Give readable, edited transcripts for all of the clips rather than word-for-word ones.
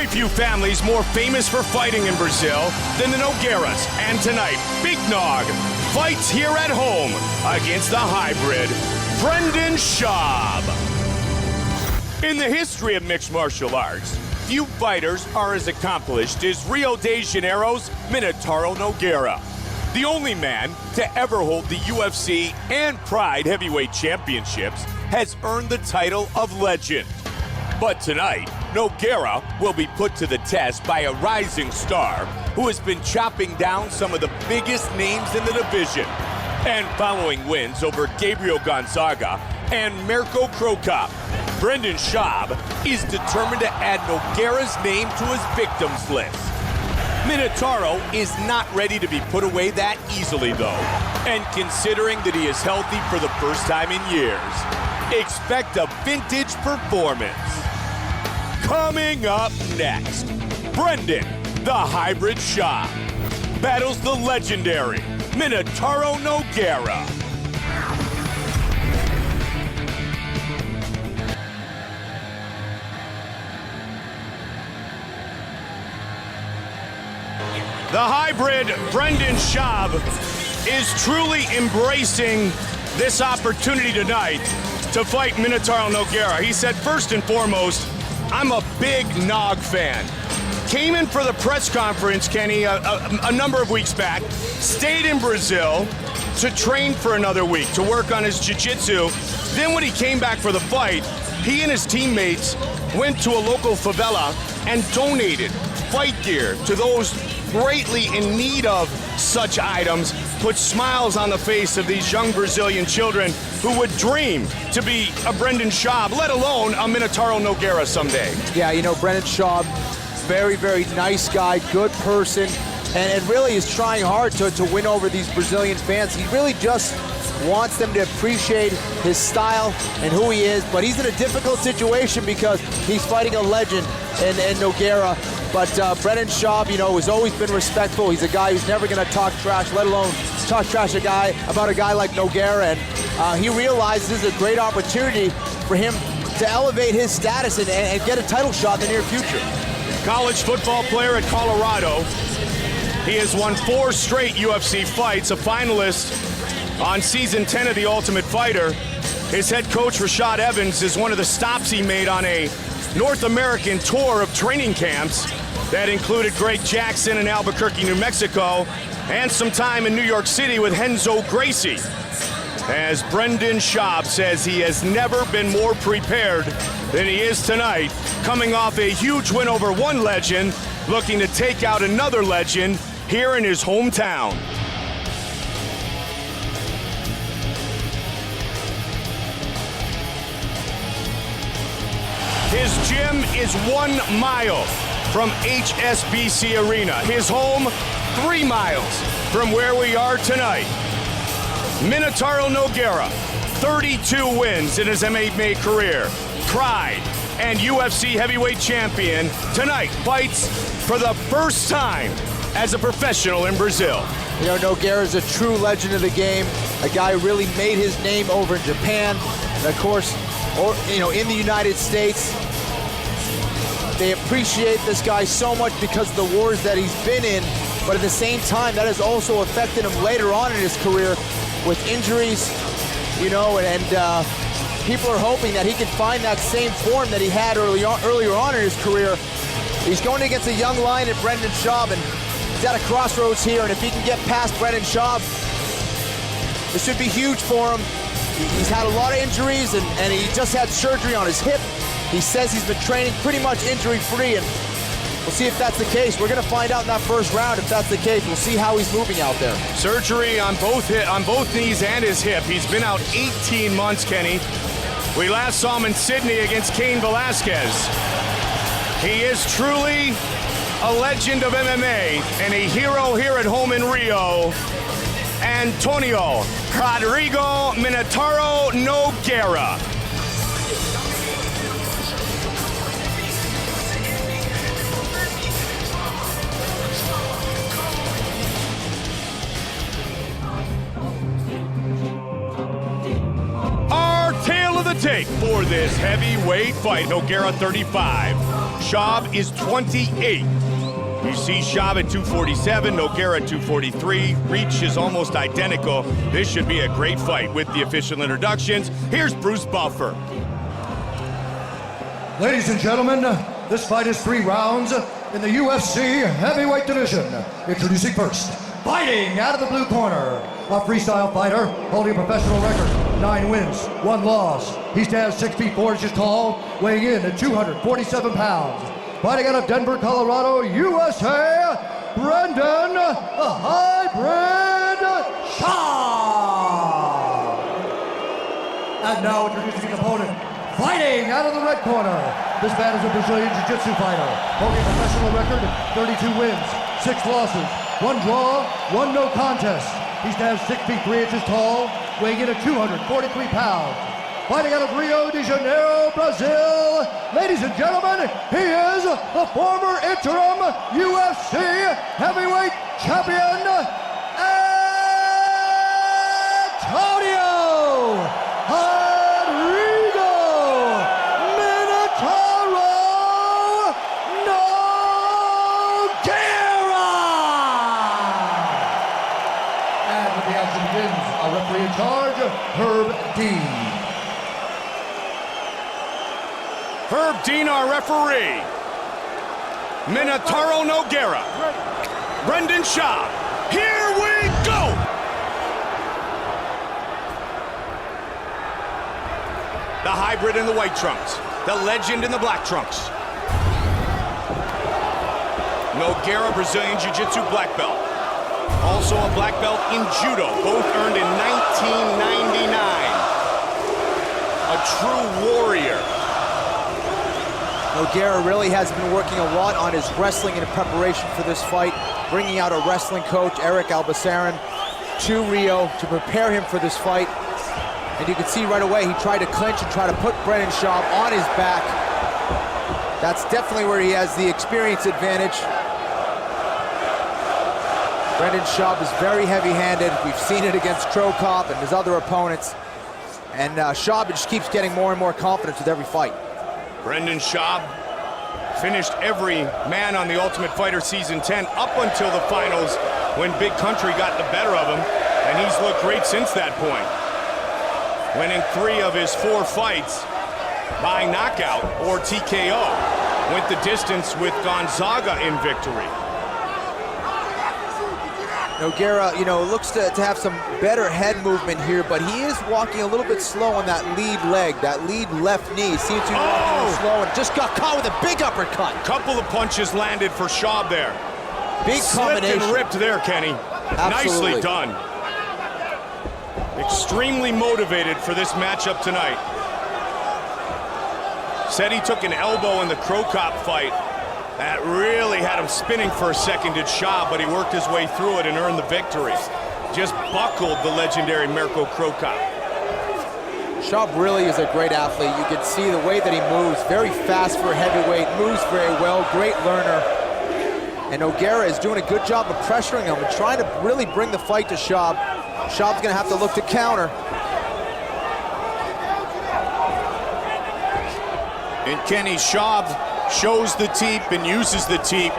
very few families more famous for fighting in Brazil than the Nogueiras. And tonight, Big Nog fights here at home against the hybrid, Brendan Schaub. In the history of mixed martial arts, few fighters are as accomplished as Rio de Janeiro's Minotauro Nogueira, the only man to ever hold the UFC and Pride heavyweight championships, has earned the title of legend. But tonight, Nogueira will be put to the test by a rising star who has been chopping down some of the biggest names in the division. And following wins over Gabriel Gonzaga and Mirko Krokop, Brendan Schaub is determined to add Nogueira's name to his victims list. Minotauro is not ready to be put away that easily, though. And considering that he is healthy for the first time in years, expect a vintage performance. Coming up next, Brendan, the hybrid Schaub, battles the legendary Minotauro Nogueira. The hybrid Brendan Schaub is truly embracing this opportunity tonight to fight Minotauro Nogueira. He said, first and foremost, I'm a big Nog fan. Came in for the press conference, Kenny, a number of weeks back, stayed in Brazil to train for another week, to work on his jiu-jitsu. Then when he came back for the fight, he and his teammates went to a local favela and donated fight gear to those greatly in need of such items, put smiles on the face of these young Brazilian children who would dream to be a Brendan Schaub, let alone a Minotauro Nogueira someday. Yeah, you know, Brendan Schaub, very, very nice guy, good person, and really is trying hard to win over these Brazilian fans. He really just wants them to appreciate his style and who he is, but he's in a difficult situation because he's fighting a legend in Nogueira. But Brendan Schaub, you know, has always been respectful. He's a guy who's never going to talk trash, let alone talk trash about a guy like Nogueira. And he realizes this is a great opportunity for him to elevate his status and get a title shot in the near future. College football player at Colorado. He has won 4 straight UFC fights, a finalist on season 10 of The Ultimate Fighter. His head coach, Rashad Evans, is one of the stops he made on a North American tour of training camps that included Greg Jackson in Albuquerque, New Mexico, and some time in New York City with Renzo Gracie. As Brendan Schaub says, he has never been more prepared than he is tonight, coming off a huge win over one legend, looking to take out another legend here in his hometown. His gym is 1 mile from HSBC Arena. His home, 3 miles from where we are tonight. Minotauro Nogueira, 32 wins in his MMA career. Pride and UFC heavyweight champion, tonight fights for the first time as a professional in Brazil. You know, Nogueira is a true legend of the game, a guy who really made his name over in Japan, and of course, in the United States. They appreciate this guy so much because of the wars that he's been in, but at the same time, that has also affected him later on in his career with injuries, you know, and people are hoping that he can find that same form that he had earlier on in his career. He's going against a young lion at Brendan Schaub, and he's at a crossroads here, and if he can get past Brendan Schaub, this should be huge for him. He's had a lot of injuries, and he just had surgery on his hip. He says he's been training pretty much injury-free, and we'll see if that's the case. We're going to find out in that first round if that's the case. We'll see how he's moving out there. Surgery on both knees and his hip. He's been out 18 months, Kenny. We last saw him in Sydney against Cain Velasquez. He is truly a legend of MMA and a hero here at home in Rio. Antonio Rodrigo Minotauro Nogueira. Our tale of the tape for this heavyweight fight. Nogueira 35, Schaub is 28. You see Schaub at 247, Nogueira at 243. Reach is almost identical. This should be a great fight. With the official introductions, here's Bruce Buffer. Ladies and gentlemen, this fight is 3 rounds in the UFC heavyweight division. Introducing first, fighting out of the blue corner, a freestyle fighter holding a professional record, 9 wins, 1 loss. He stands 6 feet 4 inches tall, weighing in at 247 pounds. Fighting out of Denver, Colorado, USA, Brendan the Hybrid Schaub. And now introducing his opponent, fighting out of the red corner. This man is a Brazilian Jiu-Jitsu fighter, holding a professional record, 32 wins, 6 losses, 1 draw, 1 no contest. He stands 6 feet 3 inches tall, weighing in at 243 pounds. Fighting out of Rio de Janeiro, Brazil, ladies and gentlemen, he is the former interim UFC heavyweight champion, Antonio Rodrigo Minotauro Nogueira. And when the action begins, our referee in charge, Herb Dean. Herb Dean, our referee. Minotauro Nogueira. Brendan Schaub. Here we go! The hybrid in the white trunks. The legend in the black trunks. Nogueira, Brazilian Jiu-Jitsu black belt. Also a black belt in Judo, both earned in 1999. A true warrior. Nogueira really has been working a lot on his wrestling in preparation for this fight, bringing out a wrestling coach, Eric Albasaran, to Rio to prepare him for this fight. And you can see right away, he tried to clinch and try to put Brendan Schaub on his back. That's definitely where he has the experience advantage. Brendan Schaub is very heavy-handed. We've seen it against Krokop and his other opponents. And Schaub just keeps getting more and more confidence with every fight. Brendan Schaub finished every man on The Ultimate Fighter Season 10 up until the finals when Big Country got the better of him, and he's looked great since that point. Winning 3 of his 4 fights by knockout or TKO. Went the distance with Gonzaga in victory. Nogueira, you know, looks to have some better head movement here, but he is walking a little bit slow on that lead leg, that lead left knee. Seems to be walking a little slow and just got caught with a big uppercut. Couple of punches landed for Schaub there. Big combination. Slipped and ripped there, Kenny. Absolutely. Nicely done. Extremely motivated for this matchup tonight. Said he took an elbow in the Krokop fight. That really had him spinning for a second at Schaub, but he worked his way through it and earned the victory. Just buckled the legendary Mirko Krokop. Schaub really is a great athlete. You can see the way that he moves, very fast for a heavyweight, moves very well, great learner. And Nogueira is doing a good job of pressuring him and trying to really bring the fight to Schaub. Schaub's gonna have to look to counter. And Kenny, Schaub shows the teep and uses the teep,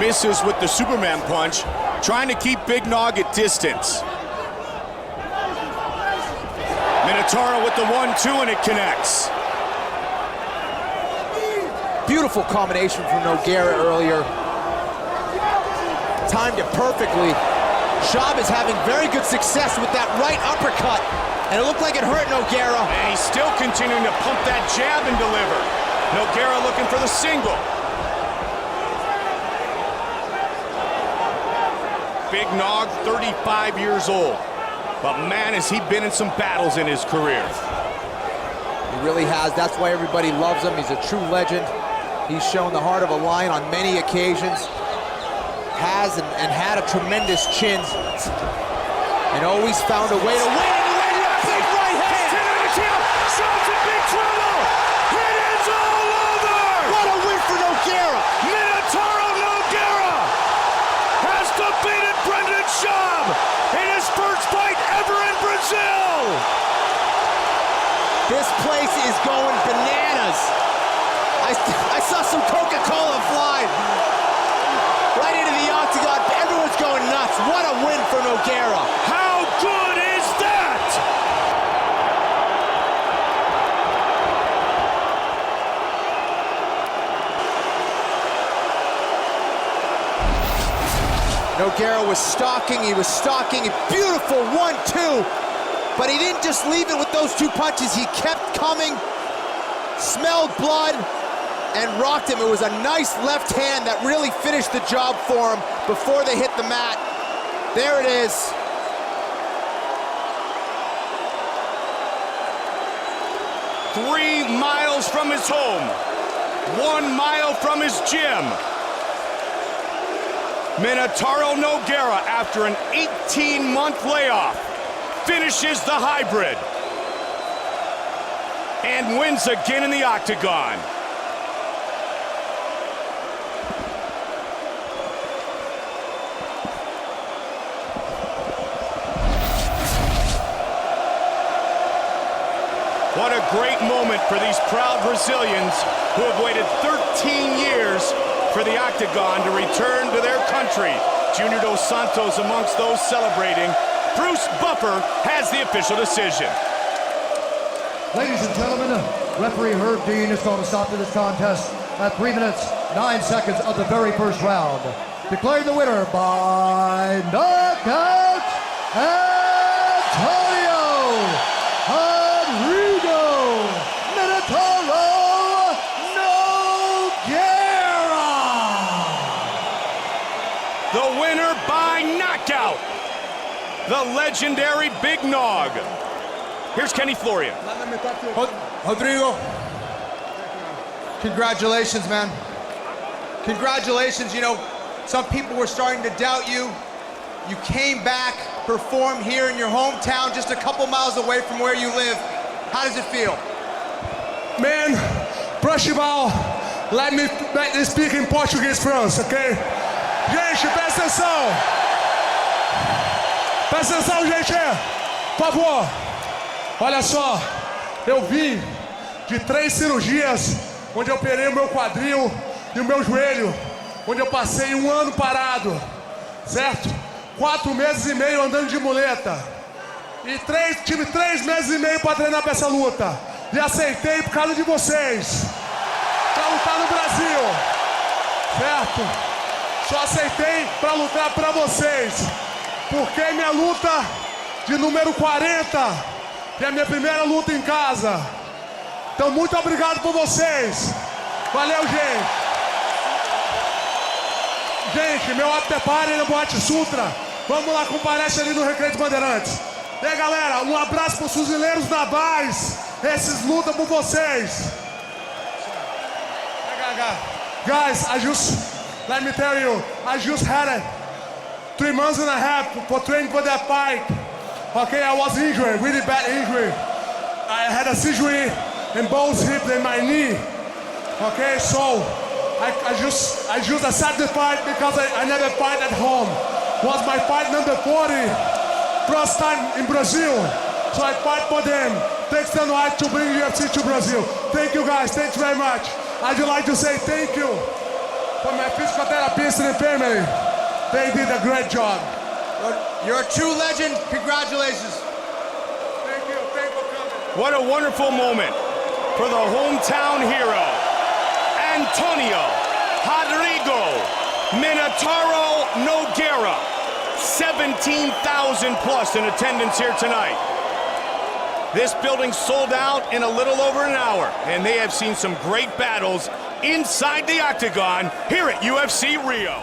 misses with the Superman punch, trying to keep Big Nog at distance. Minotauro with the 1-2 and it connects. Beautiful combination from Nogueira earlier. Timed it perfectly. Schaub is having very good success with that right uppercut, and it looked like it hurt Nogueira. And he's still continuing to pump that jab and deliver. Nogueira looking for the single. Big Nog, 35 years old. But man, has he been in some battles in his career. He really has. That's why everybody loves him. He's a true legend. He's shown the heart of a lion on many occasions. Has and had a tremendous chin. And always found a way to win. Big right hand. Schaub's in big trouble. It is all over. What a win for Nogueira. Minotauro Nogueira has defeated Brendan Schaub in his first fight ever in Brazil. This place is going bananas. I saw some Coca-Cola fly right into the octagon. Everyone's going nuts. What a win for Nogueira. How good is that? Nogueira was stalking, he was stalking. Beautiful 1-2. But he didn't just leave it with those 2 punches. He kept coming, smelled blood, and rocked him. It was a nice left hand that really finished the job for him before they hit the mat. There it is. "3 miles from his home, 1 mile from his gym." Minotauro Nogueira, after an 18-month layoff, finishes the hybrid and wins again in the octagon. What a great moment for these proud Brazilians who have waited 13 years for the octagon to return to their country. Junior Dos Santos amongst those celebrating. Bruce Buffer has the official decision. Ladies and gentlemen, referee Herb Dean is going to stop to this contest at 3 minutes, 9 seconds of the very first round. Declaring the winner by knockout, Antonio Rodrigo Minotauro Nogueira. The winner by knockout, the legendary Big Nog. Here's Kenny Florian. Rodrigo, congratulations, man. Congratulations. You know, some people were starting to doubt you. You came back, performed here in your hometown, just a couple miles away from where you live. How does it feel? Man, first of all, let me speak in Portuguese first, okay? Gente, presta atenção. Presta atenção, gente. Por favor. Olha só, eu vim de 3 cirurgias, onde eu operei o meu quadril e o meu joelho, onde eu passei 1 ano parado, certo? 4 meses e meio andando de muleta. E tive 3 meses e meio para treinar para essa luta. E aceitei por causa de vocês. Para lutar no Brasil. Certo? Só aceitei para lutar para vocês. Porque minha luta de número 40 é a minha primeira luta em casa. Então, muito obrigado por vocês. Valeu, gente. Gente, meu after party no Boate Sutra. Vamos lá, comparece ali no Recreio dos Bandeirantes. E aí, galera, um abraço para os fuzileiros navais. Esses lutam por vocês. Guys, let me tell you, I just had 3 months and a half for training for that fight. Okay, I was injured, really bad injury. I had a surgery in both hips and my knee. Okay, so I just accepted the fight because I never fight at home. Was my fight number 40, first time in Brazil. So I fight for them. Thanks to White to bring UFC to Brazil. Thank you guys, thanks very much. I'd like to say thank you for my physical therapist and family. They did a great job. You're a true legend. Congratulations. Thank you for coming. What a wonderful moment for the hometown hero, Antonio Rodrigo Minotauro Nogueira. 17,000 plus in attendance here tonight. This building sold out in a little over an hour, and they have seen some great battles inside the octagon here at UFC Rio.